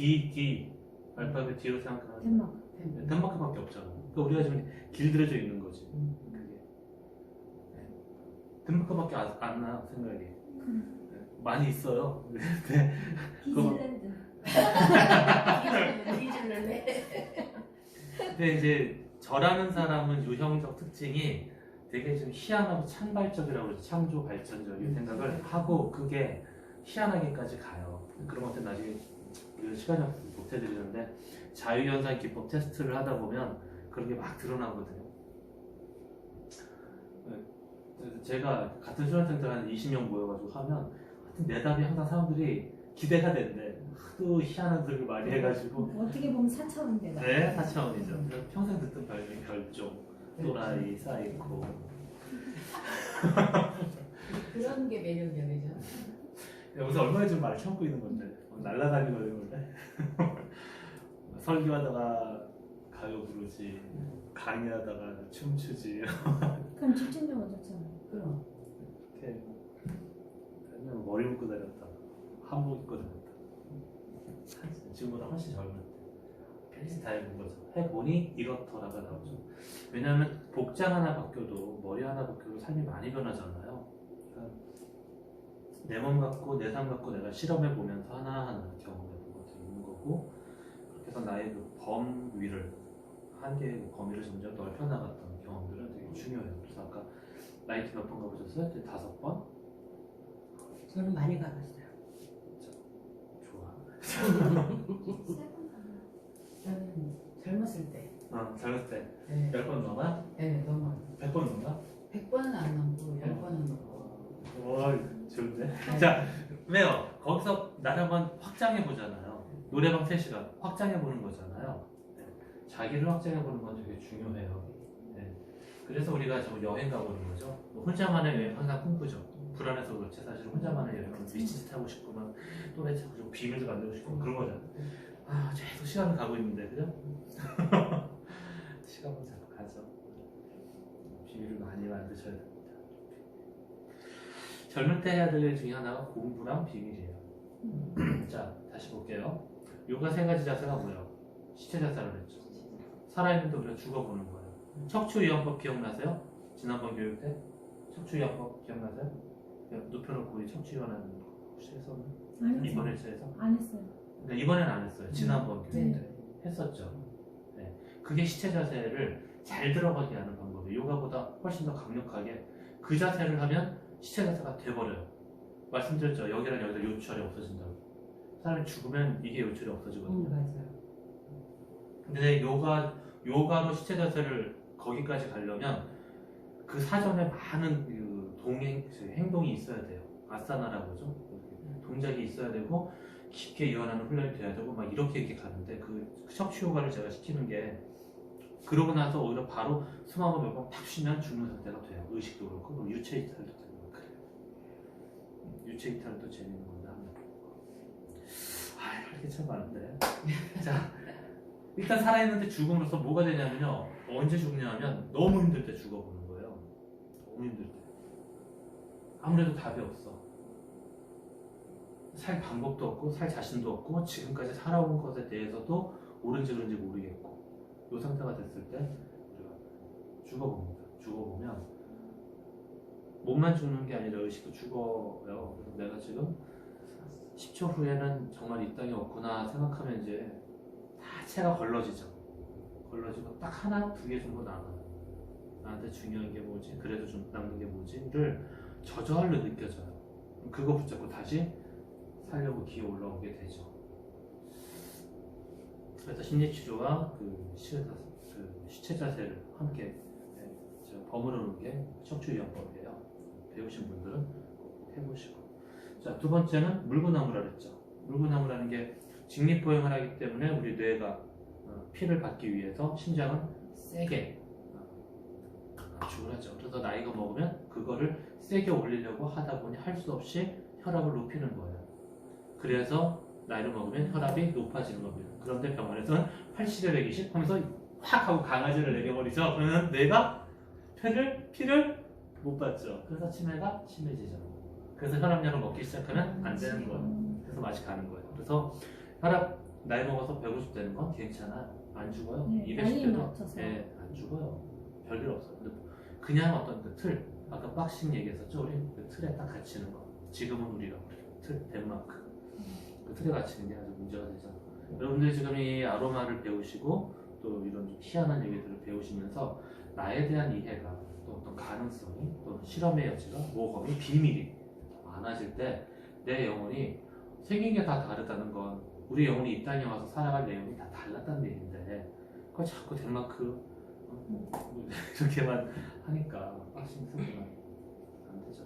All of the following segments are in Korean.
D 알파벳 D로 생각하면 덴마크. 덴마크밖에 없잖아. 그러니까 우리가 지금 길들여져 있는 거지. 그게 덴마크밖에 안 나 생각이. 많이 있어요. 근데 디즈랜드. 근데 이제 저라는 사람은 유형적 특징이 되게 좀 희한하고 창발적이라고 그러죠. 창조 발전적 이 생각을 하고 그게 희한하게까지 가요. 그런 것들 나중에 우리가 시간이 없어서 못 해드리는데 자유현상 기법 테스트를 하다 보면 그런 게 막 드러나거든요. 제가 같은 수련센터 한 20명 모여가지고 하면 하여튼 내 답이 항상 사람들이 기대가 된대. 하도 희한한 소리를 많이 해가지고 어떻게 보면 4차원대다. 네, 4차원이죠. 평생 듣던 별명 별종, 또라이, 사이코. 그런 게 매력이야, 그죠? 여기서 얼마나 지금 말을 참고 있는 건데 날라다니고 있는 건데 설교하다가 가요 부르지, 강의하다가 춤추지. 그럼 집중력은 좋잖아요. 그럼. 이렇게 그냥 머리 묶고 다녔다, 한복 입고 다녔다. 지금보다 훨씬 젊을 때 비슷하게 본 거죠. 해보니 이렇더라가 나오죠. 왜냐하면 복장 하나 바뀌어도 머리 하나 바뀌어도 삶이 많이 변하잖아요. 그러니까 내 몸 갖고 내 삶 갖고 내가 실험해 보면서 하나하나 경험해 보고 있는 거고, 그렇게 해서 나의 그 범위를 한계의 그 범위를 점점 넓혀 나갔던 경험들은 되게 중요해요. 그래서 아까 나이트 몇 번 가보셨어요? 5번? 저는 많이 가봤어요. 좋아. 저는 젊었을 때. 젊을 때 네. 10번 넘어? 네, 너무. 100번 넘어? 100번은 안 넘고 10번은 넘고. 와, 좋은데? 자, 왜요? 거기서 나를 한번 확장해 보잖아요. 노래방 3시간 확장해 보는 거잖아요. 네. 자기를 확장해 보는 건 되게 중요해요. 네. 그래서 우리가 저 여행 가보는 거죠. 혼자만의 여행 항상 꿈꾸죠. 불안해서 그렇지 사실 혼자만의 여행은 미친 짓 하고 싶고 막 또래 찾고 싶고 비밀도 만들고 싶고 그런 거잖아요. 아, 계속 시간을 가고 있는데, 그죠? 시간은 자꾸 가죠. 비밀을 많이 만드셔야 됩니다. 젊을 때 해야 될 일 중에 하나가 공부랑 비밀이에요. 자, 다시 볼게요. 요가 3가지 자세가 뭐예요? 시체 자세라고 했죠. 살아있는데 우리가 죽어보는 거예요. 척추이완법 기억나세요? 지난번 교육 때? 척추이완법 기억나세요? 눕혀놓고 우리 척추이완하는 거 혹시 했었나? 안 이번 했어요. 일차에서? 안 했어요. 그러니까 이번엔 안 했어요. 지난번 교육 때 네. 했었죠. 네. 그게 시체 자세를 잘 들어가게 하는 방법이에요. 요가보다 훨씬 더 강력하게 그 자세를 하면 시체 자세가 돼버려요. 말씀드렸죠. 여기랑 여기다 요철이 없어진다고. 사람이 죽으면 이게 요철이 없어지거든요. 맞아요. 근데 요가로 시체 자세를 거기까지 가려면 그 사전에 많은 그 행동이 있어야 돼요. 아사나라고 하죠. 동작이 있어야 되고 깊게 이완하는 훈련이 돼야 되고 막 이렇게 가는데 그 척추 요가를 제가 시키는 게 그러고 나서 오히려 바로 숨 한번 몇 번 탁 쉬면 죽는 상태가 돼요. 의식도 그렇고 그리고 유체 이탈도 되고 그래요. 유체 이탈은 또 재밌는 건데 한번. 할 게 참 많은데. 자, 일단 살아있는데 죽음으로써 뭐가 되냐면요. 언제 죽냐면 너무 힘들 때 죽어보는 거예요. 너무 힘들 때. 아무래도 답이 없어. 살 방법도 없고 살 자신도 없고 지금까지 살아온 것에 대해서도 옳은지 그른지 모르겠고 이 상태가 됐을 때 우리가 죽어봅니다. 죽어보면 몸만 죽는 게 아니라 의식도 죽어요. 그래서 내가 지금 10초 후에는 정말 이 땅에 없구나 생각하면 이제 다 체가 걸러지죠. 걸러지고 딱 하나, 2개 정도 남아요. 나한테 중요한 게 뭐지? 그래도 좀 남는 게 뭐지?를 저절로 느껴져요. 그거 붙잡고 다시 살려고 기어 올라오게 되죠. 그래서 심리치료와 그 시체 자세를 함께 버무려 놓은 게 척추이완법이에요. 배우신 분들은 꼭 해보시고. 자, 2번째는 물구나무라 그랬죠. 물구나무라는 게 직립보행을 하기 때문에 우리 뇌가 피를 받기 위해서 심장은 세게 압축을 하죠. 그래서 나이가 먹으면 그거를 세게 올리려고 하다 보니 할 수 없이 혈압을 높이는 거예요. 그래서 나이를 먹으면 혈압이 높아지는 겁니다. 그런데 병원에서는 80에 120 하면서 확 하고 강아지를 내려버리죠. 그러면 뇌가 피를 못 받죠. 그래서 치매가 심해지죠. 그래서 혈압약을 먹기 시작하면 안 되는 거예요. 그래서 맛이 가는 거예요. 그래서 혈압 나이 먹어서 150 되는 건 괜찮아. 안 죽어요. 네, 210 나이에 대도 맞춰서. 안 죽어요. 별일 없어요. 근데 그냥 어떤 그 틀, 아까 박싱 얘기했었죠. 우리 그 틀에 딱 갇히는 거. 지금은 우리가 틀, 덴마크. 그 틀에 갇히는 게 아주 문제가 되죠. 여러분들 지금 이 아로마를 배우시고 또 이런 좀 희한한 얘기들을 배우시면서 나에 대한 이해가 또 어떤 가능성이 또 실험의 여지가 모험이 비밀이 많아질 때 내 영혼이 생긴 게 다 다르다는 건 우리 영혼이 이 땅에 와서 살아갈 내용이 다 달랐다는 얘기인데 그걸 자꾸 덴마크 이렇게만 하니까 박싱 쓰기만 안 되죠.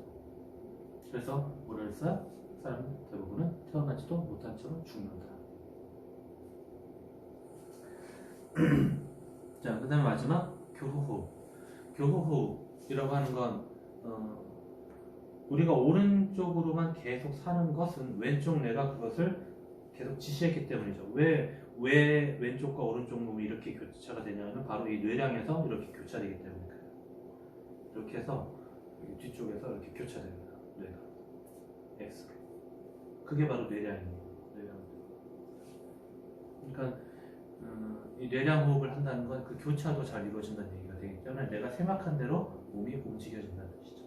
그래서 뭐라 했어요? 사람 대부분은 태어나지도 못한 채로 죽는다. 자, 그 다음에 마지막 교후후. 교후후이라고 하는 건 우리가 오른쪽으로만 계속 사는 것은 왼쪽 뇌가 그것을 계속 지시했기 때문이죠. 왜 왼쪽과 오른쪽 놈이 이렇게 교차가 되냐면 바로 이 뇌량에서 이렇게 교차되기 때문에 그래요. 이렇게 해서 뒤쪽에서 이렇게 교차됩니다. 뇌가 X로. 그게 바로 뇌량이에요. 뇌량. 그러니까 이 뇌량 호흡을 한다는 건 그 교차도 잘 이루어진다는 얘기가 되기 때문에 내가 생각한 대로 몸이 움직여진다는 뜻이죠.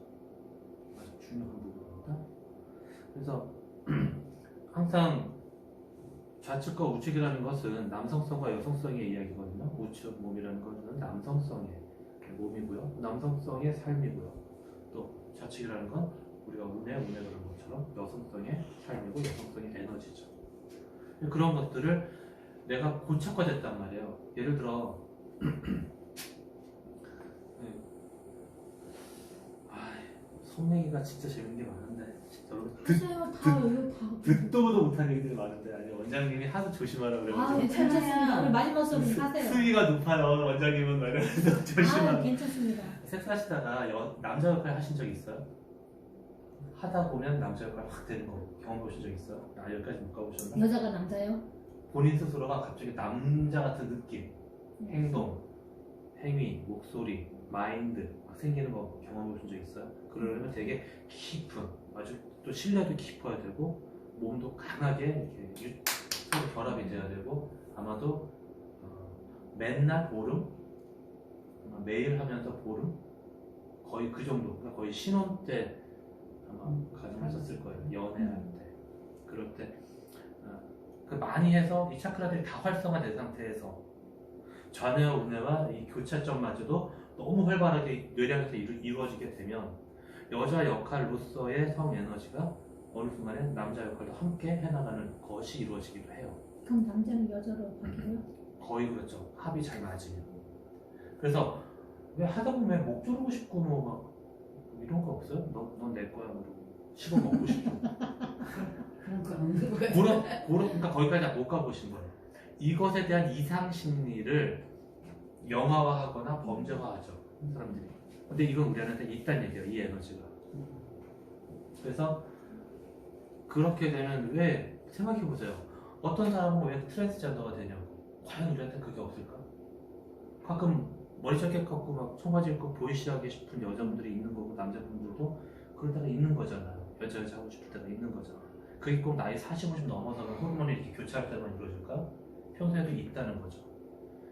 아주 중요한 부분입니다. 그래서 항상 좌측과 우측이라는 것은 남성성과 여성성의 이야기거든요. 우측 몸이라는 것은 남성성의 몸이고요. 남성성의 삶이고요. 또 좌측이라는 건 우리가 운에 그런 것처럼 여성성의 삶이고 여성성의 에너지죠. 그런 것들을 내가 고착화됐단 말이에요. 예를 들어 속 얘기가 진짜 재밌는 게 많은데 여러분 하세요. 다 이거 다. 듣도 보도 못한 얘기들이 많은데 아니 원장님이 하도 조심하라 아, 그래가지고 괜찮습니다. 우리 마지막 수업 하세요. 수위가 높아요 원장님은 말이라서 아, 조심하라. 괜찮습니다. 섹스하시다가 남자 역할 하신 적 있어요? 하다 보면 남자 역할 확 되는 거 경험 보신 적 있어요? 아 여기까지 못 가보셨나? 여자가 남자요? 본인 스스로가 갑자기 남자 같은 느낌, 행동, 행위, 목소리, 마인드 막 생기는 거 경험해 보신 적 있어요? 그러려면 되게 깊은, 아주 또 신뢰도 깊어야 되고 몸도 강하게 이렇게 서로 결합이 돼야 되고 아마도 맨날 보름, 아마 매일 하면서 보름 거의 그 정도, 그러니까 거의 신혼 때 아마 가정하셨을 거예요. 연애할 때, 그럴 때 그 많이 해서 이 차크라들이 다 활성화된 상태에서 좌뇌와 우뇌와 이 교차점마저도 너무 활발하게 뇌량에서 이루어지게 되면 여자 역할로서의 성 에너지가 어느 순간에 남자 역할도 함께 해나가는 것이 이루어지기도 해요. 그럼 남자는 여자로 바뀌어요? 거의 그렇죠. 합이 잘 맞으면. 그래서 왜 하다 보면 목 조르고 싶고 뭐 이런 거 없어요? 넌 내 거야 그러고 씹어 먹고 싶고. 그런 건 없는 것 같아요. 그러니까 거기까지 못 가보신 거예요. 이것에 대한 이상 심리를 영화화하거나 범죄화하죠 사람들이. 근데 이건 우리한테 있다는 얘기예요. 이 에너지가. 그래서 그렇게 되면 왜 생각해 보세요. 어떤 사람은 왜 트랜스젠더가 되냐고. 과연 우리한테 그게 없을까? 가끔 머리 짧게 깎고 막 청바지 입고 보이시하게 싶은 여자분들이 있는 거고 남자분들도 그럴 때가 있는 거잖아요. 여자 하고 싶을 때가 있는 거잖아요. 그게 꼭 나이 40, 50 넘어서는 호르몬이 이렇게 교차할 때만 이루어질까요? 평소에도 있다는 거죠.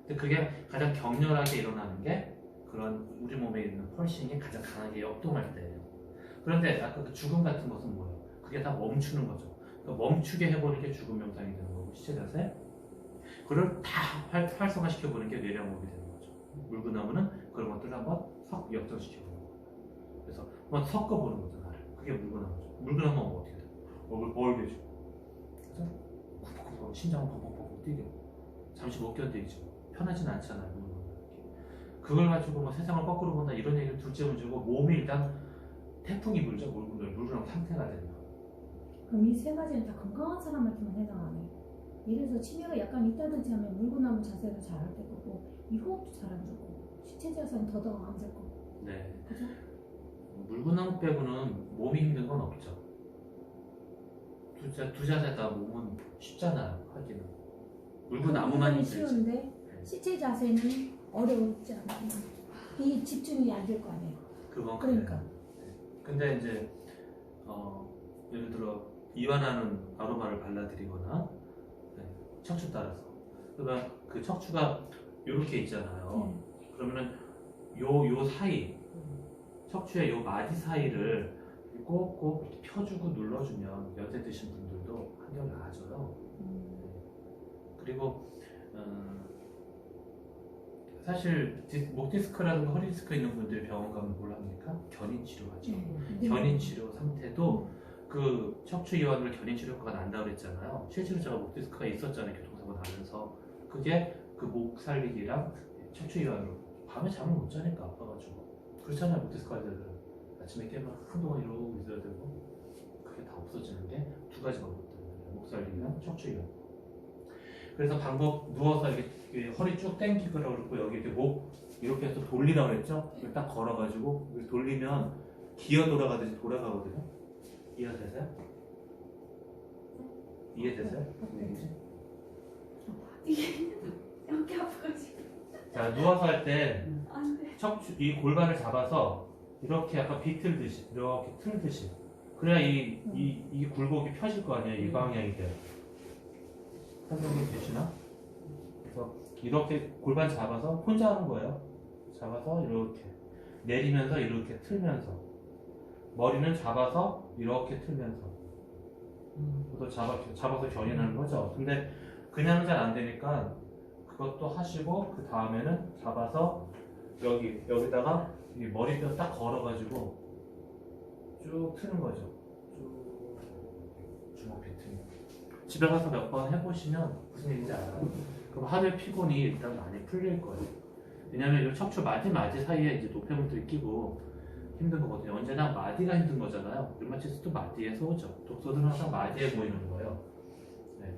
근데 그게 가장 격렬하게 일어나는 게 그런 우리 몸에 있는 펄싱이 가장 강하게 역동할 때예요. 그런데 아까 그 죽음 같은 것은 뭐예요? 그게 다 멈추는 거죠. 그러니까 멈추게 해보는 게 죽음 명상이 되는 거고 시체 자세. 그걸 다 활성화시켜보는 게 뇌량호흡이 되는 거죠. 물구나무는 그런 것들을 한번 역전시켜보는 거예요. 그래서 한번 섞어보는 거죠. 나를. 그게 물구나무죠. 물구나무는 어떻게 돼요? 얼굴 벌게지고 그죠? 쿵쿵쿵 심장은 펑펑펑 뛰게 잠시 못 견디죠. 편하진 않잖아요. 그걸 가지고 뭐 세상을 거꾸로 본다 이런 얘기를 둘째 문제고 몸이 일단 태풍이 불죠. 물구나무 상태가 되면. 그럼 이 세 가지는 다 건강한 사람한테만 해당하네. 예를 들어서 치매가 약간 있다든지 하면 물구나무 자세를 잘 할 거고 이 호흡도 잘 안 되고 시체 자세는 더더욱 안 될 거고. 네. 그죠? 물구나무 빼고는 몸이 힘든 건 없죠. 두 자세 다 몸은 쉽잖아요. 하기는. 물구나무만 힘들지. 쉬운데 시체 자세는 어려웠지 않아요. 이 집중이 안 될 거 아니에요. 그건 그러니까. 그래요. 근데 이제 예를 들어 이완하는 아로마를 발라드리거나 척추 따라서. 그러면 그 척추가 이렇게 있잖아요. 그러면은 요 사이, 척추의 요 마디 사이를 꼭꼭 이렇게 펴주고 눌러주면 연세 드신 분들도 한결 나아져요. 그리고 사실 목 디스크라든가 허리 디스크 있는 분들이 병원 가면 뭘 합니까? 견인 치료하죠. 견인 치료 상태도 그 척추 이완을 견인 치료 효과가 난다고 그랬잖아요. 실제로 제가 목 디스크가 있었잖아요. 교통사고 나면서. 그게 그 목 살리기랑 척추 이완으로 밤에 잠을 못 자니까 아파가지고. 그렇잖아요. 목 디스크 환자들은 아침에 깨면 한동안 이러고 있어야 되고 그게 다 없어지는 게 두 가지 방법 때문에 목 살리기랑 척추 이완. 그래서 방법 누워서 이렇게 허리 쭉 당기고 그러고 여기 이렇게 목 이렇게 해서 돌리라고 그랬죠? 이렇게 딱 걸어가지고 이렇게 돌리면 기어 돌아가듯이 돌아가거든요. 이해되세요? 이해되세요? 이렇게 아파가지고. 자, 누워서 할 때 안 돼. 척추 이 골반을 잡아서 이렇게 약간 비틀듯이 이렇게 틀듯이 그래야 이 굴곡이 펴질 거 아니에요. 이 방향이 돼요. 설명이 되시나? 그래서 이렇게 골반 잡아서 혼자 하는 거예요. 잡아서 이렇게 내리면서 이렇게 틀면서 머리는 잡아서 이렇게 틀면서 또 잡아서 견인하는 거죠. 근데 그냥 잘 안 되니까 그것도 하시고 그 다음에는 잡아서 여기다가 이 머리뼈 딱 걸어가지고 쭉 트는 거죠. 쭉 주먹 비트는. 집에 가서 몇 번 해보시면 무슨 얘기인지 알아요. 그럼 하루의 피곤이 일단 많이 풀릴 거예요. 왜냐면 이 척추 마디 사이에 이제 노폐물들이 끼고 힘든 거거든요. 언제나 마디가 힘든 거잖아요. 류마티스도 마디에서 오죠. 독소들은 항상 마디에 모이는 거예요. 네.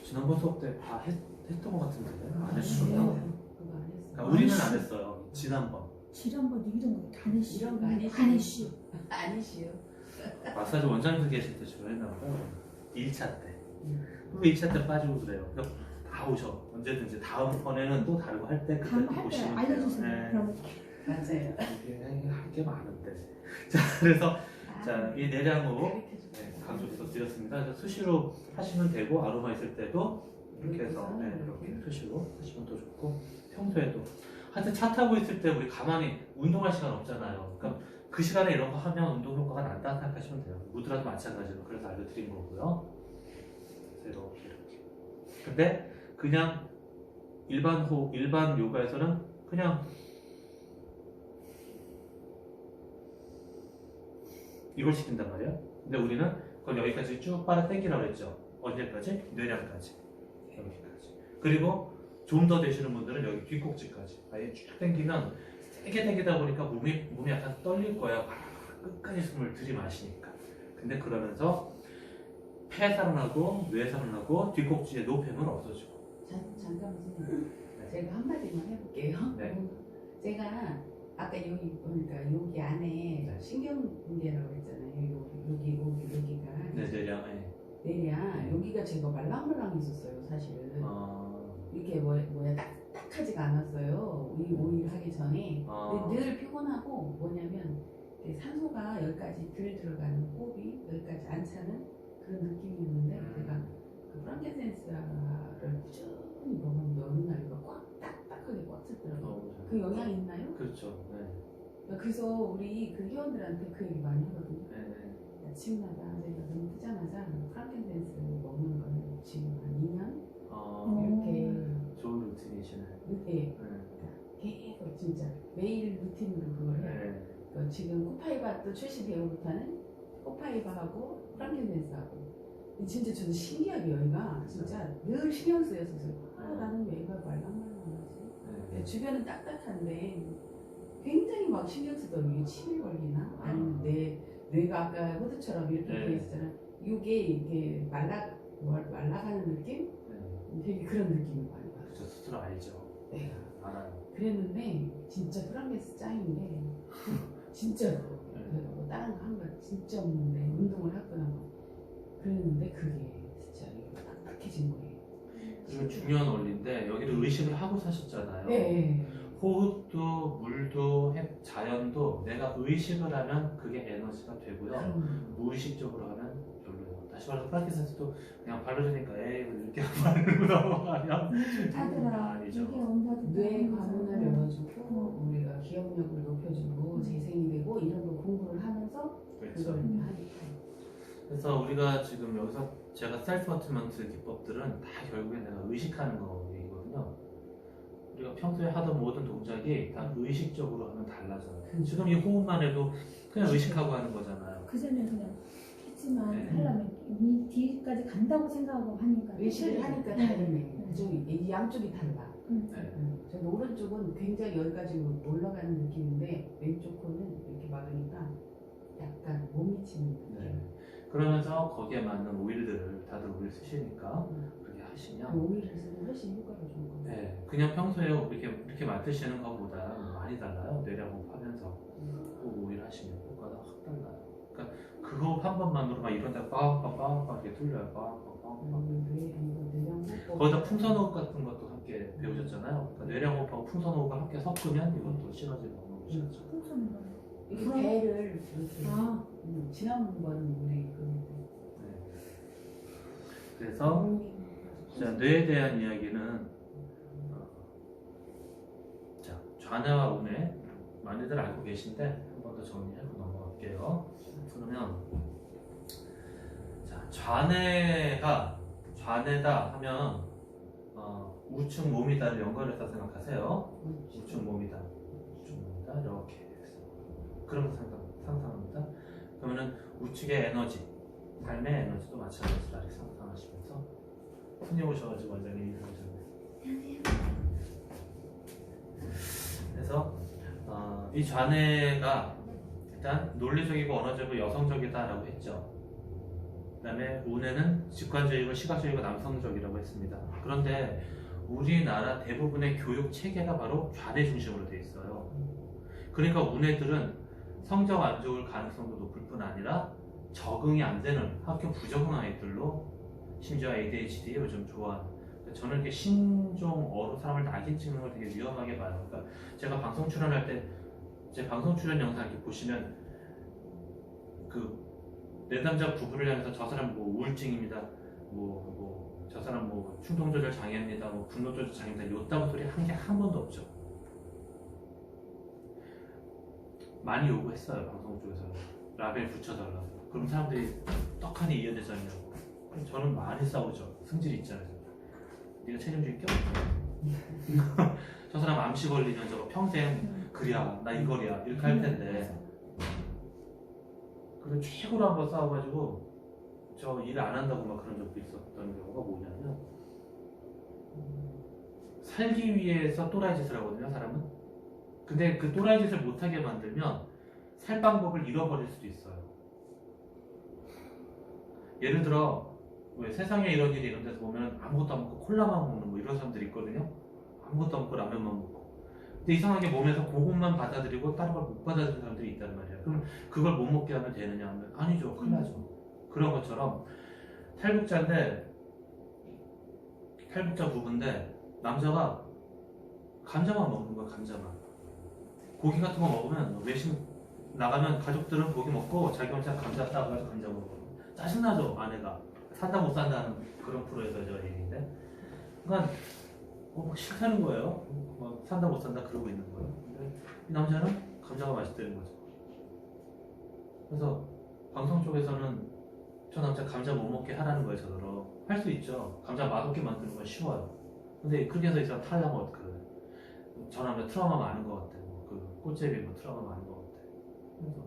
지난번 수업 때 다 했던 것 같은데 안 했어요. 그거 안 했어. 그러니까 우리는 안 했어요. 지난번. 지난번 이런 거 다 했시. 이런 거 안 했시. 안 했시. 아니시요. 마사지 원장님들 계실 때 주로 했나 봐요. 1차 때. 또 2차 때 빠지고 그래요. 그래서 다 오셔. 언제든지 다음번에는 또 다르고 할 때 그때 다음 또 할때 보시면 돼요. 알려주세요. 네. 그럼 맞아요. 이게 할 게 많은데. 자, 그래서 자, 이 내장으로 강조해서 드렸습니다. 그래서 수시로 하시면 되고 아로마 있을 때도 이렇게 해서 이렇게 수시로 하시면 더 좋고 평소에도 하여튼 차 타고 있을 때 우리 가만히 운동할 시간 없잖아요. 그러니까 그 시간에 이런 거 하면 운동 효과가 난다 생각하시면 돼요. 무드라도 마찬가지로 그래서 알려드린 거고요. 그래서 이렇게. 근데 그냥 일반 요가에서는 그냥 이걸 시킨단 말이에요. 근데 우리는 그걸 여기까지 쭉 빨아 당기라고 했죠. 언제까지? 뇌량까지. 여기까지. 그리고 좀 더 되시는 분들은 여기 뒷꼭지까지. 아예 쭉 당기면 세게 당기다 보니까 몸이 약간 떨릴 거야. 끝까지 숨을 들이마시니까. 근데 그러면서 폐 살아나고 뇌 살아나고 뒷꼭지의 노폐물 없어지고. 잠깐만 선생님. 제가 한마디만 해볼게요. 네. 제가 아까 여기 보니까 여기 안에 네. 신경문제라고 했잖아요. 여기가 네, 뇌량에. 내냐 여기가 제가 말랑말랑했었어요 사실. 이렇게 딱딱하지가 않았어요. 오일 하기 전에. 근데 늘 피곤하고 뭐냐면 산소가 여기까지 들 들어가는 호흡이 여기까지 안 차는 그런 느낌이었는데 제가 그 프랑켄센스를 꾸준히 먹었는데 어느 날 이거 딱딱하게 꽉 찼더라고요. 그 영향이 있나요? 그렇죠. 네. 그래서 우리 그 회원들한테 그 얘기 많이 하거든요. 네. 아침마다 제가 눈 뜨자마자 프랑켄센스 먹는 걸 지금 한 2년 이렇게 좋은 루틴이시네. 이렇게 계속 진짜 매일 루틴으로 그걸 해요. 네. 지금 코파이바도 출시 배우부터는 코파이바하고 프랑켄센스하고 진짜 저는 신기하게 여기가 진짜 늘 신경 쓰여서 나는 왜 이걸 말랑말랑하지? 네. 주변은 딱딱한데 굉장히 막 신경 쓰더니 침이 걸리나? 아니면 내 뇌가 아까 호두처럼 이렇게 네. 돼 있잖아. 이게 말라가는 느낌? 되게 그런 느낌이 많이 받아요. 저 스스로 알죠. 네. 알아요. 그랬는데 진짜 프랑켄스 짱인 게 진짜로 뭐 다른 거 한 거 진짜 없는데 운동을 했거나 뭐 그랬는데 그게 진짜 딱딱해진 거예요. 그리고 중요한 원리인데 여기를 의식을 하고 사셨잖아요. 네. 호흡도 물도 자연도 내가 의식을 하면 그게 에너지가 되고요. 무의식적으로 하면 별로예요. 다시 말해서 파킨슨스도 그냥 바르니까 에이 이렇게 바르고 넘어가면 좋다더라. 아니죠. 이게 온다도 뇌 관문을 열어주고 우리가 기억력을 높여주고 재생이 되고 이런 거 공부를 하면서 그렇죠. 그걸 하니까. 그래서 우리가 지금 여기서 제가 셀프 어트먼트 기법들은 다 결국에 내가 의식하는 거거든요. 우리가 평소에 하던 모든 동작이 다 의식적으로 하면 달라져요. 지금 이 호흡만 해도 그냥 의식하고 하는 거잖아요. 그 전에 그냥 했지만 네. 하려면 이 뒤까지 간다고 생각하고 하니까 의식을 하니까 네. 다르네. 그쪽이 이 양쪽이 달라. 네. 저는 오른쪽은 굉장히 여기까지 올라가는 느낌인데 왼쪽 코는 이렇게 막으니까 약간 못 미치는 느낌. 네. 그러면서 거기에 맞는 오일들을 다들 오일 쓰시니까 그렇게 하시면 오일을 쓰면 훨씬 효과가 좋은 거 같아요. 네, 그냥 평소에 이렇게 맡으시는 것보다 많이 달라요. 뇌량호흡 하면서 꼭 오일 하시면 효과가 확 달라요. 그러니까 그 호흡 한 번만으로 막 이런 데가 빠박빠박 이렇게 뚫려요. 빠박빠박. 거기다 풍선호흡 같은 것도 함께 배우셨잖아요. 그러니까 뇌량호흡하고 풍선호흡을 함께 섞으면 이것도 시너지가 오는 것이죠. 풍선인 거예요. 이 배를 이렇게 아, 지난번 우리 네. 그래서 자, 뇌에 대한 이야기는 자, 좌뇌와 우뇌 많이들 알고 계신데 한 번 더 정리하고 넘어갈게요. 그러면 자, 좌뇌다 하면 우측 몸이다를 연결해서 생각하세요. 우측 몸이다 이렇게 해서 그런 상상합니다. 그러면은 우측의 에너지, 삶의 에너지도 마찬가지로 이렇게 상상하시면서 손이 오셔가지고 원장님이 인사하셨네요. 그래서 이 좌뇌가 일단 논리적이고 언어적이고 여성적이다라고 했죠. 그 다음에 우뇌는 직관적이고 시각적이고 남성적이라고 했습니다. 그런데 우리나라 대부분의 교육 체계가 바로 좌뇌 중심으로 되어 있어요. 그러니까 우뇌들은 성적 안 좋을 가능성도 높을 뿐 아니라 적응이 안 되는 학교 부적응 아이들로 심지어 ADHD에 요즘 좋아하는, 저는 이렇게 신종어로 사람을 낙인 찍는 걸 되게 위험하게 봐요. 그러니까 제가 방송 출연할 때 제 방송 출연 영상 이렇게 보시면 그 내담자 부부를 향해서 저 사람 뭐 우울증입니다, 저 사람 뭐 충동 조절 장애입니다, 뭐 분노 조절 장애입니다, 요따구 소리 한 게 한 번도 없죠. 많이 요구했어요, 방송 쪽에서 라벨 붙여달라고. 그럼 사람들이 떡하니 이해되잖냐고. 저는 많이 싸우죠. 승질이 있잖아요. 네가 책임질게 없어. 저 사람 암시 걸리면 저거 평생 그래야 나 이거야 이렇게 할 텐데. 그래서 최고로 한번 싸워가지고 저 일 안 한다고 막 그런 적도 있었던 경우가 뭐냐면 살기 위해서 또라이 짓을 하거든요, 사람은. 근데 그 또라이 짓을 못하게 만들면 살 방법을 잃어버릴 수도 있어요. 예를 들어 왜 세상에 이런 일이 이런 데서 보면 아무것도 안 먹고 콜라만 먹는 뭐 이런 사람들이 있거든요. 아무것도 안 먹고 라면만 먹고. 근데 이상하게 몸에서 그것만 받아들이고 다른 걸 못 받아들이는 사람들이 있단 말이에요. 그럼 그걸 못 먹게 하면 되느냐 하면 아니죠. 큰일 나죠. 그런 것처럼 탈북자인데, 탈북자 부부인데 남자가 감자만 먹는 거야. 감자만. 고기 같은 거 먹으면 외식 나가면 가족들은 고기 먹고 자기 혼자 감자 따가지고 감자 먹고. 짜증나죠, 아내가. 산다 못 산다는 그런 프로에서 저 얘기인데, 그러니까 막 싫다는 거예요. 막 산다 못 산다 그러고 있는 거예요. 근데 이 남자는 감자가 맛있다는 거죠. 그래서 방송 쪽에서는 저 남자 감자 못 먹게 하라는 거예요. 저더러 할 수 있죠. 감자 맛없게 만드는 건 쉬워요. 근데 그렇게 해서 이 사람 탈라면 어떡해. 저 남자 트라우마 많은 것 같아. 그 꽃제비 뭐 트라우마 많은 것 같아. 그래서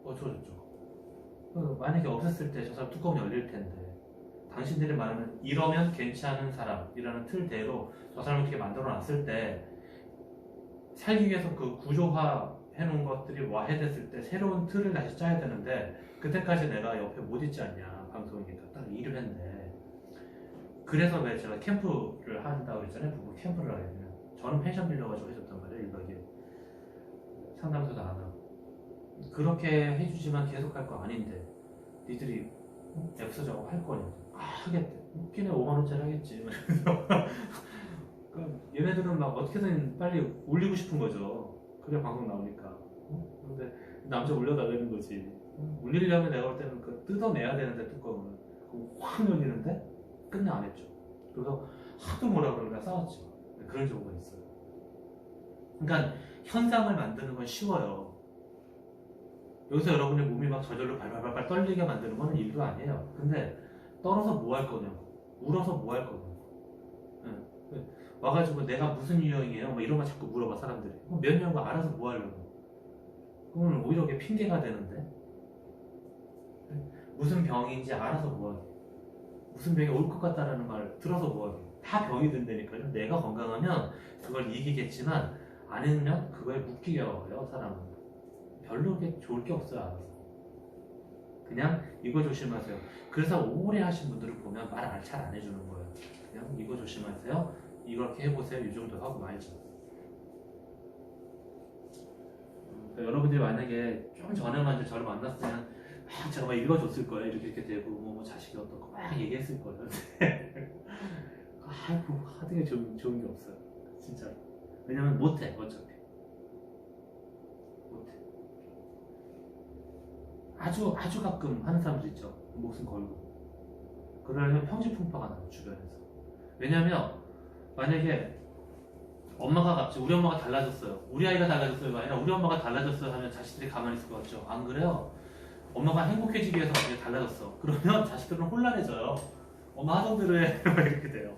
어쩌고저쩌고. 만약에 없앴을 때 저 사람 뚜껑 열릴 텐데, 당신들이 말하는 이러면 괜찮은 사람이라는 틀대로 저 사람을 어떻게 만들어 놨을 때 살기 위해서 그 구조화 해놓은 것들이 와해됐을 때 새로운 틀을 다시 짜야 되는데, 그때까지 내가 옆에 못 있지 않냐. 방송이니까 딱 일을 했는데. 그래서 왜 제가 캠프를 한다고 했잖아요. 부부 캠프를 하게 되면 저는 펜션 빌려가지고 해줬단 말이에요. 1박 2일 상담소도 안 하고. 그렇게 해주지만 계속 할 거 아닌데 니들이 앱서 작업 할 거냐? 하겠대. 웃기네. 5만원짜리 하겠지. 얘네들은 막 어떻게든 빨리 올리고 싶은 거죠. 그게 방송 나오니까. 근데 남자 올려달라는 거지. 올리려면 내가 볼 때는 그 뜯어내야 되는데 뚜껑을. 확 열리는데 끝내 안 했죠. 그래서 하도 뭐라 그러니까 싸웠죠. 그런 경우가 있어요. 그러니까 현상을 만드는 건 쉬워요. 여기서 여러분의 몸이 막 저절로 발발발발 떨리게 만드는 건 일도 아니에요. 근데 떨어서 뭐 할 거냐고, 울어서 뭐 할 거냐고. 응. 와가지고 내가 무슨 유형이에요? 뭐 이런 거 자꾸 물어봐 사람들이. 그럼 몇 년간 알아서 뭐 하려고? 그러면 오히려 그게 핑계가 되는데. 무슨 병인지 알아서 뭐 하게? 무슨 병이 올 것 같다라는 말 들어서 뭐 하게? 다 병이 든다니까요. 내가 건강하면 그걸 이기겠지만 아니면 그거에 묶이게 해요 사람은. 별로 그렇게 좋을 게 없어요. 알아서. 그냥 이거 조심하세요. 그래서 오래 하신 분들을 보면 말 잘 안 해주는 거예요. 그냥 이거 조심하세요. 이렇게 해보세요. 이 정도 하고 말죠. 그러니까 여러분들이 만약에 좀 전에만 저를 만났으면 제가 막 읽어줬을 거예요. 이렇게 되고 뭐 자식이 어떻고 막 얘기했을 거예요. 아이고 하등에 좋은 게 없어요. 진짜. 왜냐면 못해 어차피. 못해. 아주 가끔 하는 사람들 있죠. 목숨 걸고. 그러려면 평지풍파가 나요 주변에서. 왜냐면 만약에 엄마가 갑자기 우리 엄마가 달라졌어요. 우리 아이가 달라졌어요가 아니라 우리 엄마가 달라졌어요 하면 자식들이 가만히 있을 것 같죠. 안 그래요? 엄마가 행복해지기 위해서 갑자기 달라졌어. 그러면 자식들은 혼란해져요. 엄마 하던 대로 해. 이렇게 돼요.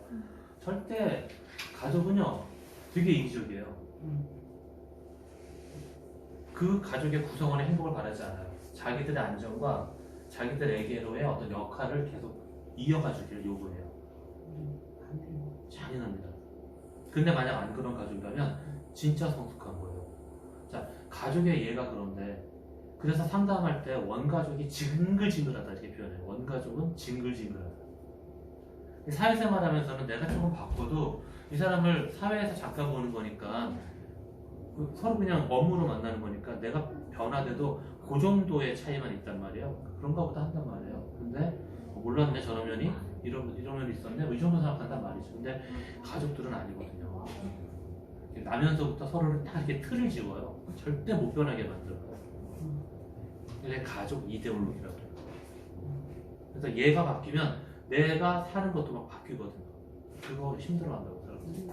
절대 가족은요 되게 이기적이에요. 그 가족의 구성원의 행복을 바라지 않아요. 자기들의 안정과 자기들에게로의 어떤 역할을 계속 이어가주기를 요구해요. 잔인합니다. 근데 만약 안 그런 가족이라면 진짜 성숙한 거예요. 자, 가족의 예가 그런데 그래서 상담할 때 원가족이 징글징글하다 이렇게 표현해요. 원가족은 징글징글하다. 사회생활 하면서는 내가 조금 바꿔도 이 사람을 사회에서 잠깐 보는 거니까 서로 그냥 업무로 만나는 거니까 내가 변화돼도 그 정도의 차이만 있단 말이에요. 그런가 보다 한단 말이에요. 근데 몰랐네 저런 면이 이런 면이 있었네 이 정도 생각한단 말이죠. 근데 가족들은 아니거든요. 나면서부터 서로를 다 이렇게 틀을 지워요. 절대 못 변하게 만들어요. 이게 가족 이데올로기라고 해요. 그래서 얘가 바뀌면 내가 사는 것도 막 바뀌거든요. 그거 힘들어한다고 사람들이.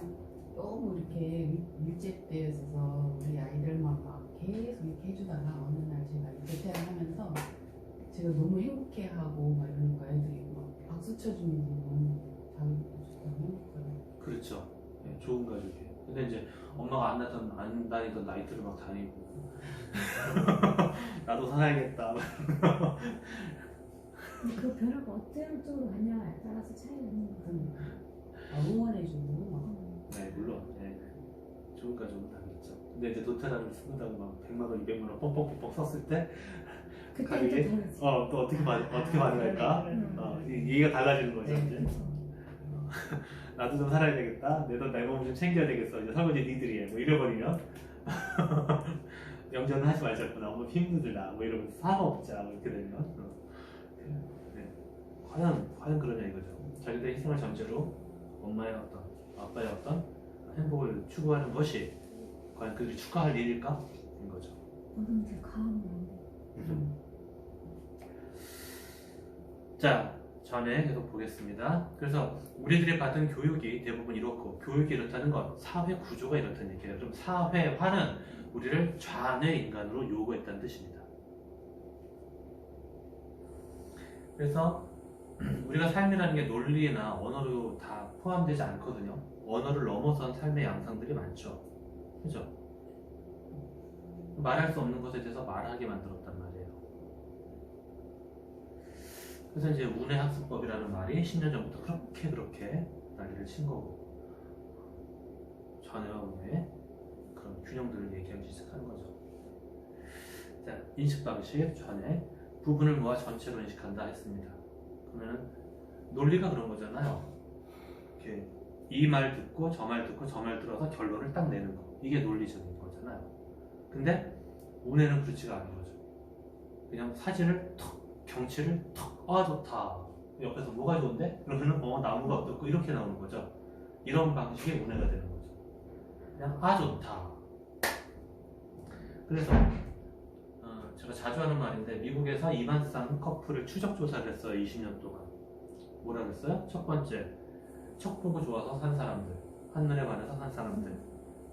너무 이렇게 밀집되어 있어서 우리 아이들만 막 계속 이렇게 해주다가 어느 날 제가 베테랑 하면서 제가 너무 행복해하고 막 이러니까 애들이 막 박수 쳐주면서 너무 자기도 좋다고 행복하고. 그렇죠. 네, 좋은 가족이에요. 근데 이제 엄마가 안 다니던 나이트를 막 다니고 나도 살아야겠다. 그 변화가 어떤 쪽으로 가냐에 따라서 차이가 있는 거 같아요. 응원해주고 막. 네, 물론 좋은 가족은 다르겠죠. 근데 이제 도테라를 쓰다가 막 100만 원, 200만 원 뻥뻥뻥뻥 썼을 때 가격이 또 어떻게 반응할까? 얘기가 달라지는 거죠. 네, 이제. 그렇죠. 나도 좀 살아야 되겠다. 내 돈 내 몸 좀 챙겨야 되겠어. 이제 설거지 니들이 해. 뭐 이래버리면 영전은 하지 말자꾸나. 뭐 힘들다. 뭐 이러면서 사과 없자. 뭐 이렇게 되면 네. 과연 그러냐 이거죠. 자기들의 희생을 전제로 엄마의 어떤 아빠의 어떤 행복을 추구하는 것이 과연 그들이 축하할 일일까? 인 거죠. 어른들 가면 자, 전에 계속 보겠습니다. 그래서 우리들이 받은 교육이 대부분 이렇고 교육이 이렇다는 건 사회 구조가 이렇다는 얘기예요. 그럼 사회화는 우리를 좌뇌 인간으로 요구했다는 뜻입니다. 그래서 우리가 삶이라는 게 논리나 언어로 다 포함되지 않거든요. 언어를 넘어선 삶의 양상들이 많죠. 그죠? 말할 수 없는 것에 대해서 말하게 만들었단 말이에요. 그래서 이제 운의 학습법이라는 말이 10년 전부터 그렇게 난리를 친 거고 전해와 운의 그런 균형들을 얘기하기 시작하는 거죠. 자, 인식 방식 전에 부분을 모아 전체로 인식한다 했습니다. 그러면 논리가 그런 거잖아요. 이렇게 이 말 듣고 저 말 듣고 저 말 들어서 결론을 딱 내는 거. 이게 논리적인 거잖아요. 근데 운에는 그렇지가 않은 거죠. 그냥 사진을 턱, 경치를 턱, 좋다. 옆에서 뭐가 좋은데? 그러면은 나무가 어떻고 이렇게 나오는 거죠. 이런 방식의 운해가 되는 거죠. 그냥 좋다. 그래서 제가 자주 하는 말인데 미국에서 2만 쌍 커플을 추적 조사를 했어요. 20년 동안. 뭐라 그랬어요? 첫 번째, 척 보고 좋아서 산 사람들, 한눈에 반해서 산 사람들.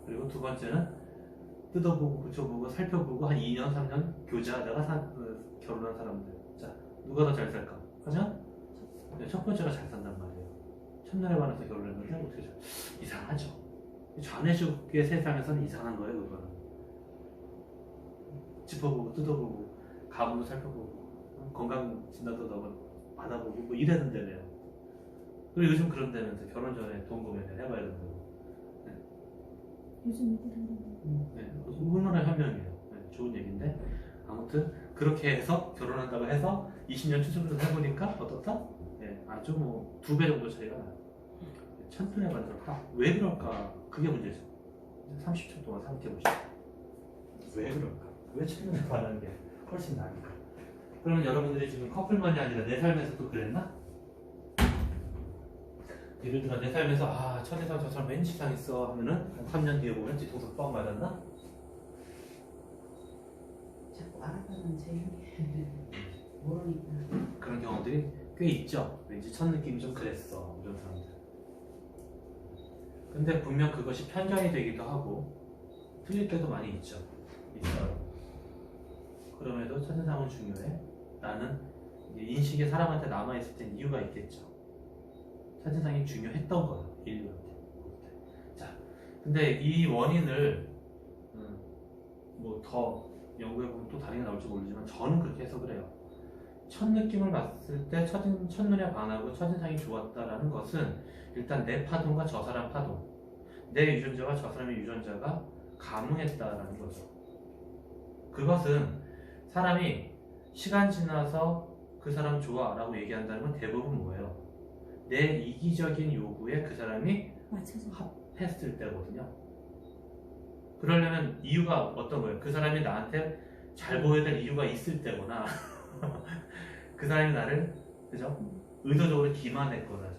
그리고 두 번째는 뜯어보고 붙여보고 살펴보고 한 2년, 3년 교제하다가 결혼한 사람들. 자, 누가 더 잘 살까? 하면 첫 번째가 잘 산단 말이에요. 첫눈에 반해서 결혼했는데 어떻게 이상하죠? 좌뇌식의 세상에서는 이상한 거예요, 그거는. 짚어보고 뜯어보고 가보고 살펴보고 건강 진단도 받아보고 뭐 이래야 된다며요. 그리고 요즘 그런다면서 결혼 전에 돈 공연을 해봐야 된다고. 요즘 애들은 네, 얼마나 현명해요. 네, 좋은 얘기인데 아무튼 그렇게 해서 결혼한다고 해서 20년 추석을 해보니까 어떻다? 네, 아주 뭐 2배 정도 차이가 나요. 첫눈에 반해서 왜 그럴까? 그게 문제죠. 30초 동안 생각해보시죠. 왜 그럴까? 왜 첫눈에 반하는 게 훨씬 나을까? 그러면 여러분들이 지금 커플만이 아니라 내 삶에서도 그랬나? 예를 들어 내 삶에서 첫인상 저 사람 왠지 이상했어 하면은 한 3년 뒤에 보면 뒤통수 뻥 맞았나? 자꾸 알아가는 재미 모르니까. 그런 경우들이 꽤 있죠. 왠지 첫 느낌이 좀 그랬어 이런 사람들. 근데 분명 그것이 편견이 되기도 하고 틀릴 때도 많이 있어요. 그럼에도 첫인상은 중요해. 라는 인식이 사람한테 남아있을 땐 이유가 있겠죠. 첫인상이 중요했던 거예요. 인류한테. 자, 근데 이 원인을 뭐 더 연구해보면 또 다른 게 나올지 모르지만 저는 그렇게 해석을 해요. 첫 느낌을 봤을 때 첫눈에 반하고 첫인상이 좋았다라는 것은 일단 내 파동과 저 사람 파동, 내 유전자와 저 사람의 유전자가 감응했다라는 거죠. 그것은 사람이 시간 지나서 그 사람 좋아라고 얘기한다는 건 대부분 뭐예요? 내 이기적인 요구에 그 사람이 맞춰서 합했을 때거든요. 그러려면 이유가 어떤 거예요? 그 사람이 나한테 잘 보여야 될 이유가 있을 때거나 그 사람이 나를 그죠? 의도적으로 기만했거나.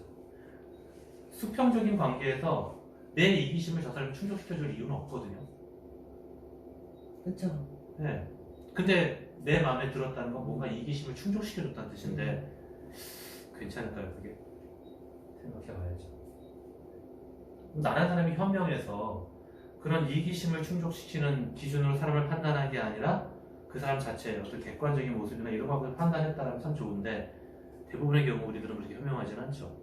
수평적인 관계에서 내 이기심을 저 사람이 충족시켜줄 이유는 없거든요. 그렇죠. 네. 근데 내 마음에 들었다는 건 뭔가 이기심을 충족시켜줬다는 뜻인데 괜찮을까요 그게? 생각해봐야죠. 나란 사람이 현명해서 그런 이기심을 충족시키는 기준으로 사람을 판단한 게 아니라 그 사람 자체의 어떤 객관적인 모습이나 이런 것을 판단했다라면 참 좋은데 대부분의 경우 우리들은 그렇게 현명하진 않죠.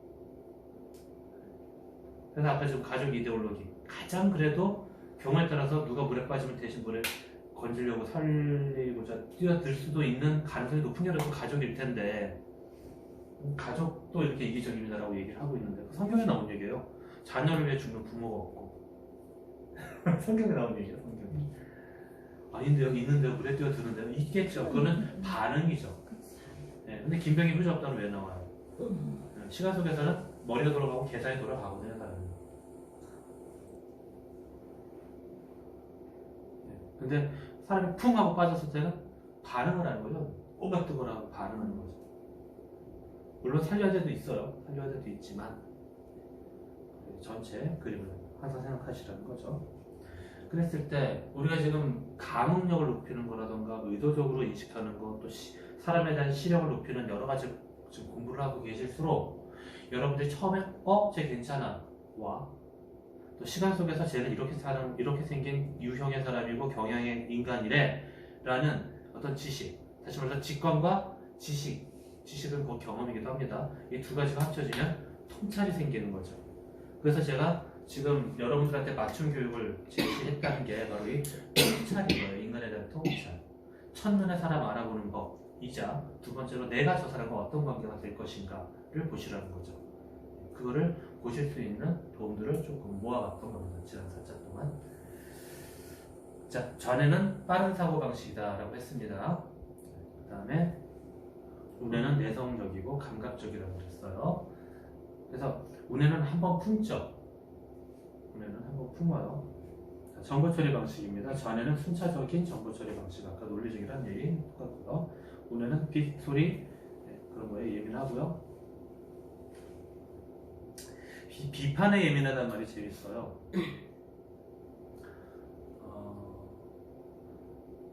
그래서 아까 지금 가족 이데올로기 가장 그래도 경우에 따라서 누가 물에 빠지면 대신 물에 건지려고 살리고자 뛰어들 수도 있는 가능성이 높은 게 바로 가족일 텐데 가족도 이렇게 이기적입니다라고 얘기를 하고 있는데 성경에 나온 얘기예요. 자녀를 위해 죽는 부모가 없고 성경에 나온 얘기예요. 성경에. 아닌데요, 있는데요, 물에 뛰어드는데요, 있겠죠. 그거는 반응이죠. 네, 근데 김병희 후지업단은 왜 나와요? 시간 속에서는 머리가 돌아가고 계산이 돌아가거든요, 사람은. 네, 근데 사람이 쿵 하고 빠졌을 때는 반응을 하는 거죠. 꼬박뜨거나 반응하는 거죠. 물론 살려야 될 때도 있어요. 살려야 될 때도 있지만 전체 그림을 항상 생각하시라는 거죠. 그랬을 때 우리가 지금 감응력을 높이는 거라던가 의도적으로 인식하는 것, 또 사람에 대한 시력을 높이는 여러 가지 지금 공부를 하고 계실수록 여러분들이 처음에 쟤 괜찮아 와, 또 시간 속에서 쟤는 이렇게 생긴 유형의 사람이고 경향의 인간이래 라는 어떤 지식, 다시 말해서 직관과 지식은 곧 경험이기도 합니다. 이 두 가지가 합쳐지면 통찰이 생기는 거죠. 그래서 제가 지금 여러분들한테 맞춤 교육을 제시했다는 게 바로 이 통찰인 거예요. 인간에 대한 통찰. 첫눈에 사람 알아보는 법이자 두 번째로 내가 저 사람과 어떤 관계가 될 것인가를 보시라는 거죠. 그거를 보실 수 있는 도움들을 조금 모아봤던 겁니다. 지난 4차 동안. 자, 전에는 빠른 사고방식이다 라고 했습니다. 그 다음에 운해는 내성적이고 감각적이라고 그랬어요. 그래서 운해는 한번 품죠. 운해는 한번 품어요. 자, 정보처리 방식입니다. 전에는 순차적인 정보처리 방식, 아까 논리적이라는 얘기 똑같고요. 운해는 빛, 소리 그런 거에 예민하고요. 비판에 예민하다는 말이 재밌어요.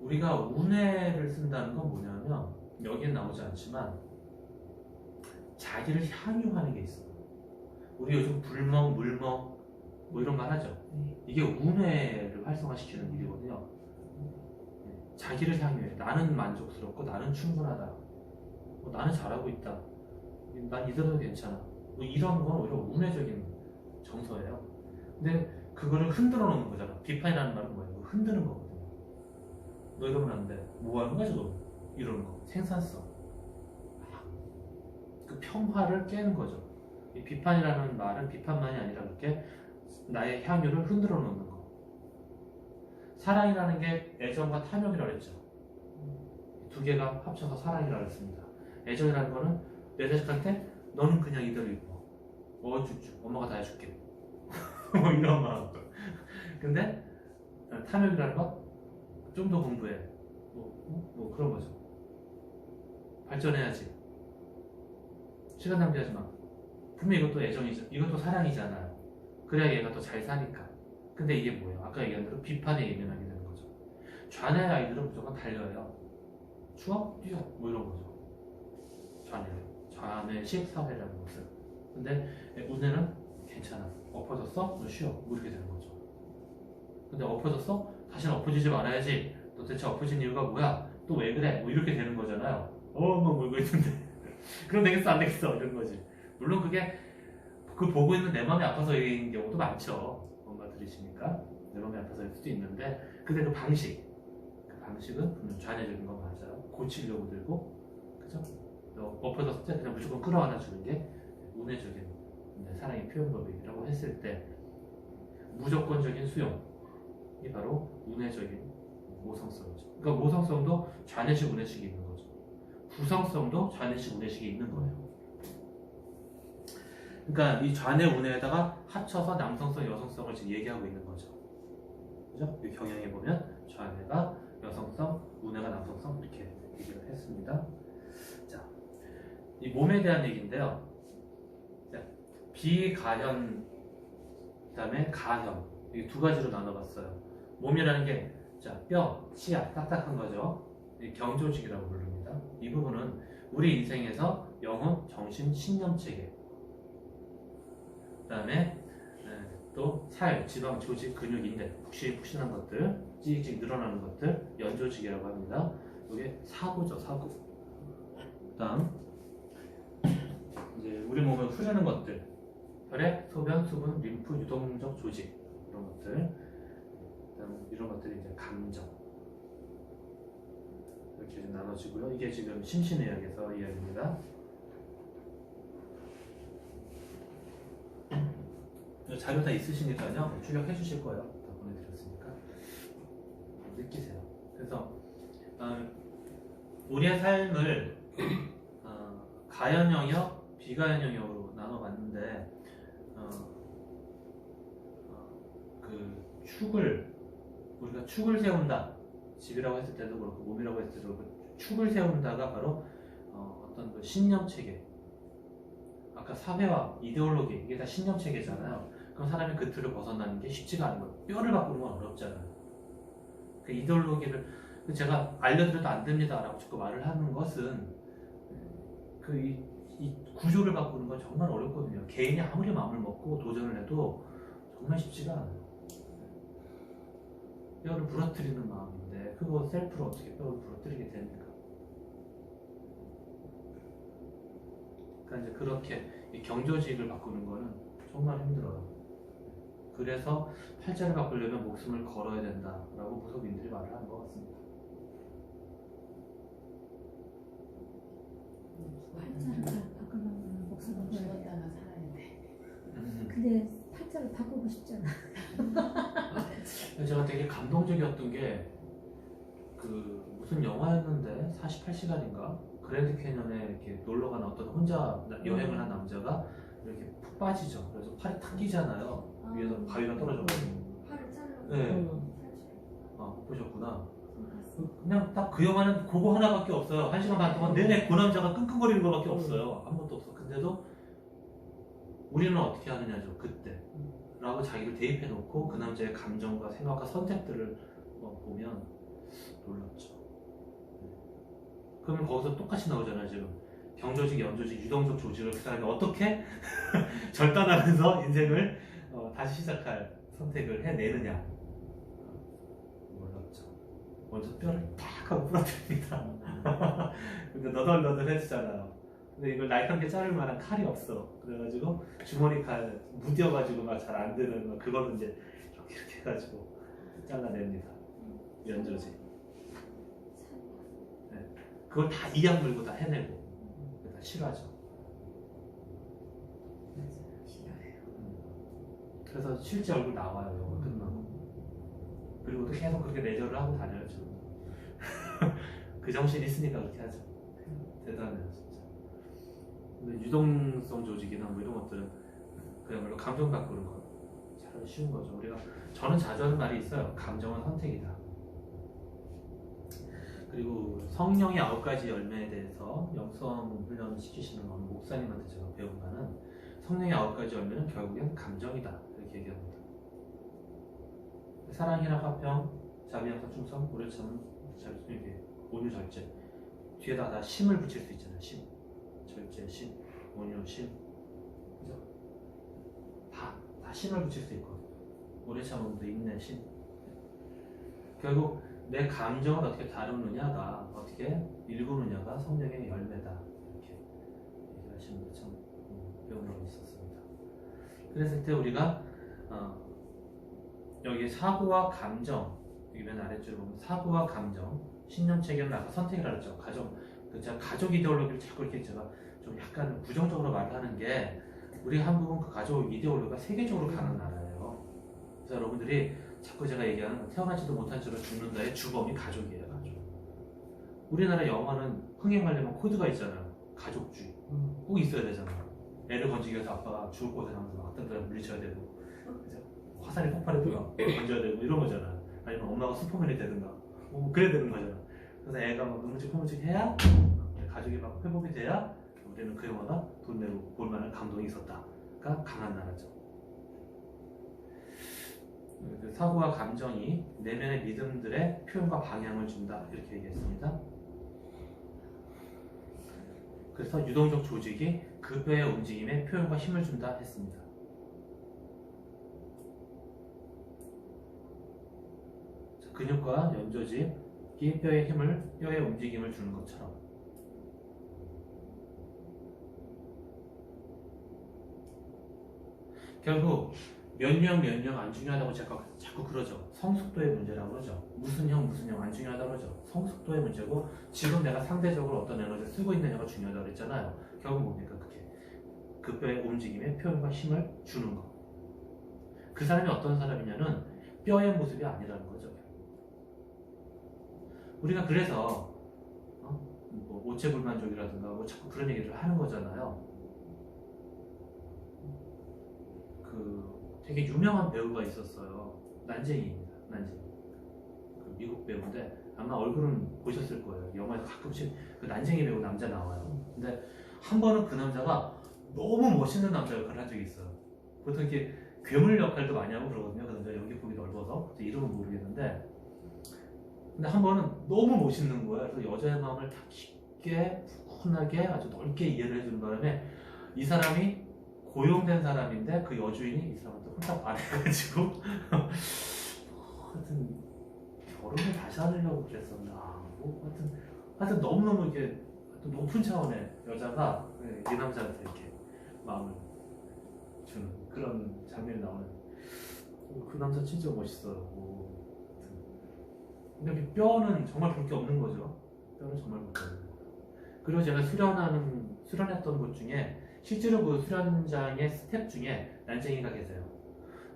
우리가 운해를 쓴다는 건 뭐냐면 여기에 나오지 않지만 자기를 향유하는 게 있어. 우리 요즘 불멍, 물멍 뭐 이런 말 하죠. 이게 우뇌를 활성화시키는 일이거든요. 자기를 향유해. 나는 만족스럽고 나는 충분하다. 나는 잘하고 있다. 난 이대로 괜찮아. 뭐 이런 건 오히려 우뇌적인 정서예요. 근데 그거를 흔들어 놓는 거잖아. 비판이라는 말은 뭐예요? 흔드는 거거든요. 너 이러면 안 돼. 뭐 하는 거야 지금? 이러는 거. 생산성. 그 평화를 깨는 거죠. 이 비판이라는 말은 비판만이 아니라 그렇게 나의 향유를 흔들어 놓는 거. 사랑이라는 게 애정과 탐욕이라고 했죠. 두 개가 합쳐서 사랑이라고 했습니다. 애정이라는 거는 내 자식한테 너는 그냥 이대로 입어. 쭉쭉. 엄마가 다 해줄게. 뭐 이런 마음. 근데 탐욕이라는 건 좀 더 공부해. 뭐 그런 거죠. 발전해야지. 시간 낭비하지 마. 분명히 이것도 애정이죠. 이것도 사랑이잖아요. 그래야 얘가 더 잘 사니까. 근데 이게 뭐예요? 아까 얘기한 대로 비판에 예민하게 되는 거죠. 좌뇌 아이들은 무조건 달려요. 추워? 뛰어. 뭐 이런 거죠. 좌뇌식 사회라는 것을. 근데 우뇌는 괜찮아. 엎어졌어? 너 쉬어. 뭐 이렇게 되는 거죠. 근데 엎어졌어? 다시는 엎어지지 말아야지. 너 대체 엎어진 이유가 뭐야? 또 왜 그래? 뭐 이렇게 되는 거잖아요. 뭐 이거 있는데. 그럼 되겠어? 안 되겠어? 이런 거지. 물론 그게 그 보고 있는 내 마음이 아파서 얘기하는 경우도 많죠. 엄마 들으시니까. 내 마음이 아파서일 수도 있는데 근데 그 방식은 분명 좌뇌적인 건 맞아요. 고치려고 들고 그죠? 엎어졌을 때 그냥 무조건 끌어안아 주는 게 우뇌적인 사랑의 표현법이라고 했을 때 무조건적인 수용이 바로 우뇌적인 모성성이죠. 그러니까 모성성도 좌뇌식 우뇌식이 있는 거죠. 구성성도 좌뇌식 우뇌식이 있는 거예요. 그러니까 이 좌뇌 우뇌에다가 합쳐서 남성성 여성성을 지금 얘기하고 있는 거죠. 그죠? 이 경향에 보면 좌뇌가 여성성, 우뇌가 남성성 이렇게 얘기를 했습니다. 자, 이 몸에 대한 얘기인데요. 자, 비가현, 그다음에 가현 이 두 가지로 나눠봤어요. 몸이라는 게 자, 뼈, 치아, 딱딱한 거죠. 경조직이라고 부릅니다. 이 부분은 우리 인생에서 영혼, 정신, 신념 체계 그다음에 또 살, 지방, 조직, 근육, 인대, 푹신푹신한 것들, 찌익찌익 늘어나는 것들, 연조직이라고 합니다. 이게 사고죠, 사고. 그다음 이제 우리 몸을 흐르는 것들, 혈액, 소변, 수분, 림프, 유동적 조직 이런 것들, 그다음 이런 것들이 이제 감정 이렇게 좀 나눠지고요. 이게 지금 심신의학에서 이야기입니다. 자료 다 있으시니까요. 출력해 주실 거예요. 다 보내드렸으니까 느끼세요. 그래서 우리의 삶을 가연 영역, 비가연 영역으로 나눠봤는데 그 우리가 축을 세운다. 집이라고 했을 때도 그렇고 몸이라고 했을 때도 그렇고 축을 세운다가 바로 어떤 그 신념 체계. 아까 사회와 이데올로기 이게 다 신념 체계잖아요. 그럼 사람이 그 틀을 벗어나는 게 쉽지가 않은 거예요. 뼈를 바꾸는 건 어렵잖아요. 그 이데올로기를 제가 알려드려도 안 됩니다라고 자꾸 말을 하는 것은 이 구조를 바꾸는 건 정말 어렵거든요. 개인이 아무리 마음을 먹고 도전을 해도 정말 쉽지가 않아요. 뼈를 부러뜨리는 마음인데 그거 셀프로 어떻게 뼈를 부러뜨리게 됩니까? 그러니까 이제 그렇게 이 경조직을 바꾸는 거는 정말 힘들어요. 그래서 팔자를 바꾸려면 목숨을 걸어야 된다라고 무속인들이 말을 하는 것 같습니다. 팔자를 바꾸려면 목숨을 걸어야 돼. 죽었다가 살아야 돼. 근데 팔자를 바꾸고 싶잖아. 제가 되게 감동적이었던 게 무슨 영화였는데 48시간인가 그랜드 캐년에 이렇게 놀러 가는 어떤 혼자 여행을 한 남자가 이렇게 푹 빠지죠. 그래서 팔이 탁 끼잖아요. 위에서 바위가 떨어져가지고. 팔을 잘라. 네. 못 보셨구나. 그냥 딱 그 영화는 그거 하나밖에 없어요. 1시간 반 동안 내내 그 남자가 끙끙거리는 거밖에 없어요. 아무것도 없어. 근데도 우리는 어떻게 하느냐죠. 그때. 라고 자기를 대입해 놓고 그 남자의 감정과 생각과 선택들을 보면 놀랍죠. 그러면 거기서 똑같이 나오잖아요. 지금 경조직, 연조직, 유동적 조직을 그 사람이 어떻게 절단하면서 인생을 다시 시작할 선택을 해내느냐. 몰랐죠. 먼저 뼈를 탁 하고 부러뜨립니다. 근데 너덜너덜해지잖아요. 근데 이걸 날카롭게 자를 만한 칼이 없어. 그래가지고 주머니 칼 무뎌가지고 막 잘 안 드는 거 그걸로 이제 이렇게 해가지고 잘라냅니다. 연조직. 네. 그걸 다 이악 물고 다 해내고 다 싫어하죠. 싫어해요. 그래서 실제 얼굴 나와요. 영화 끝나고. 그리고 또 계속 그렇게 내조를 하고 다녀요. 지금. 그 정신이 있으니까 그렇게 하죠. 대단해요 진짜. 근데 유동성 조직이나 뭐 이런 것들은 그야말로 감정 갖고 그런 거 잘 쉬운 거죠. 저는 자주 하는 말이 있어요. 감정은 선택이다. 그리고 성령의 9가지 열매에 대해서 영성 훈련 시키시는 어느 목사님한테 제가 배운 바는 성령의 9가지 열매는 결국엔 감정이다. 이렇게 얘기합니다. 사랑, 희락, 화평, 자비, 양선, 충성, 오래 참음, 온유, 절제. 뒤에다 다 심을 붙일 수 있잖아요. 심, 절제, 심, 온유, 심. 그죠? 다 심을 붙일 수 있거든요. 오래 참음도 인내, 심. 결국 내 감정을 어떻게 다루느냐가, 어떻게 일구느냐가 성령의 열매다. 이렇게 얘기하시는 거 참 배운 적이 있었습니다. 그랬을 때 우리가 여기 사고와 감정, 여기 맨 아래쪽에 보면 사고와 감정, 신념, 체계는 아까 선택이라고 했죠. 제가 가족 이데올로기를 자꾸 이렇게 제가 좀 약간 부정적으로 말하는 게 우리 한국은 그 가족 이데올로기가 세계적으로 가는 나라예요. 그래서 여러분들이 자꾸 제가 얘기하는 태어나지도 못한 채로 죽는다의 주범이 가족이에요. 가족. 우리나라 영화는 흥행하려면 코드가 있잖아요. 가족주의. 꼭 있어야 되잖아요. 애를 건지기 위해서 아빠가 죽을 곳에 나면서 막 어떤 데를 물리쳐야 되고 화살이 폭발해도 던져야 되고 이런 거잖아요. 아니면 엄마가 슈퍼맨이 되든가 뭐 그래야 되는 거잖아요. 그래서 애가 막 흐물직흐물직 해야 가족이 막 회복이 돼야 우리는 그 영화가 돈 내고 볼 만한 감동이 있었다가 강한 나라죠. 사고와 감정이 내면의 믿음들의 표현과 방향을 준다 이렇게 얘기했습니다. 그래서 유동적 조직이 그 뼈의 움직임에 표현과 힘을 준다 했습니다. 근육과 연조직이 뼈의 움직임을 주는 것처럼 결국 몇 명 안 중요하다고 제가 자꾸 그러죠. 성숙도의 문제라고 그러죠. 무슨 형 안 중요하다고 그러죠. 성숙도의 문제고 지금 내가 상대적으로 어떤 에너지를 쓰고 있느냐가 중요하다고 그랬잖아요. 결국 뭡니까 그게 그 뼈의 움직임에 표현과 힘을 주는 거. 그 사람이 어떤 사람이냐는 뼈의 모습이 아니라는 거죠. 우리가 그래서 뭐 오체불만족이라든가 뭐 자꾸 그런 얘기를 하는 거잖아요. 되게 유명한 배우가 있었어요. 난쟁이입니다. 난쟁이. 미국 배우인데 아마 얼굴은 보셨을 거예요. 영화에서 가끔씩 그 난쟁이 배우 남자 나와요. 근데 한 번은 그 남자가 너무 멋있는 남자 역할을 한 적이 있어요. 보통 이렇게 괴물 역할도 많이 하고 그러거든요. 그 남자 연기폭이 넓어서 이름은 모르겠는데 근데 한 번은 너무 멋있는 거예요. 그래서 여자의 마음을 다 깊게 푸근하게 아주 넓게 이해를 해주는 바람에 이 사람이 고용된 사람인데 그 여주인이 이 사람한테 혼자 반해가지고 하여튼 결혼을 다시 하려고 그랬었나 뭐 하여튼 너무너무 이게 높은 차원의 여자가 이 남자한테 이렇게 마음을 주는 그런 장면이 나오는 그 남자 진짜 멋있어요. 근데 뼈는 정말 볼 게 없는 거죠. 뼈는 정말 볼 게 없는 거예요. 그리고 제가 수련했던 곳 중에 실제로 그 수련장의 스텝 중에 난쟁이가 계세요.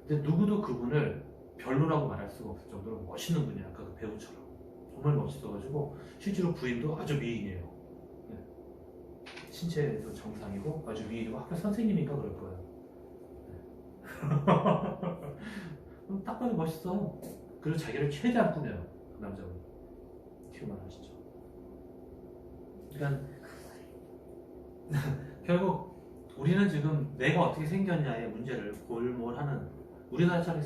근데 누구도 그분을 별로라고 말할 수가 없을 정도로 멋있는 분이에요. 아까 그 배우처럼. 정말 멋있어가지고 실제로 부인도 아주 미인이에요. 네. 신체도 정상이고 아주 미인이고 학교 선생님인가 그럴 거예요. 네. 딱 봐도 멋있어. 그리고 자기를 최대한 꾸며요. 그 남자분. 큐만 하시죠. 그러니까 결국 우리는 지금 내가 어떻게 생겼냐의 문제를 골몰하는 우리나라처럼